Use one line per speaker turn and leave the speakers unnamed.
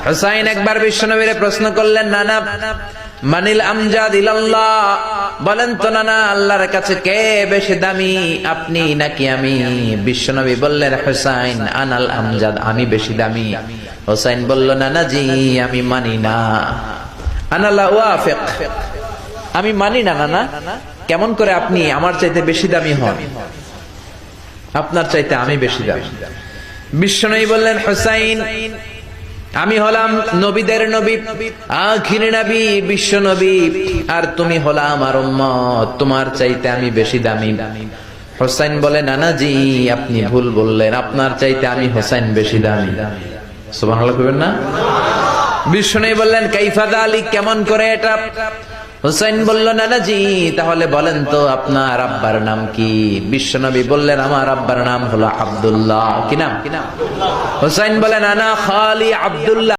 হুসাইন একবার বিশ্বনবীরে প্রশ্ন করলেন, নানা মানিল আমজাদ ইলাল্লাহ, বলেন তো নানা আল্লাহর কাছে কে বেশি দামি, আপনি নাকি আমি? বিশ্বনবী বললেন, হুসাইন আনাল আমজাদ, আমি বেশি দামি। হুসাইন বলল, নানা জি আমি মানি না, আনা লা ওয়াফিক, আমি মানি না নানা। কেমন করে আপনি আমার চাইতে বেশি দামি হন? আপনার চাইতে আমি বেশি দামি। বিশ্বনবী বললেন, হুসাইন আমি হলাম নবীদের নবী, আখির নবী বিশ্ব নবী, আর তুমি হলা আমার উম্মত, তোমার চাইতে আমি বেশি দামি। হুসাইন বলে, নানা জি আপনি ভুল বললেন, আপনার চাইতে আমি হুসাইন বেশি দামি। সুবহানাল্লাহ কইবেন না? বিশ্বনবী বললেন, কাইফা যালিক, কেমন করে এটা? হুসাইন বলল, নানা জি তাহলে বলেন তো আপনার আব্বার নাম কি? বিশ্বনবী বললেন, আমার আব্বার নাম হলো আব্দুল্লাহ। কি নাম? হুসাইন বলেন, আনা খালি আব্দুল্লাহ।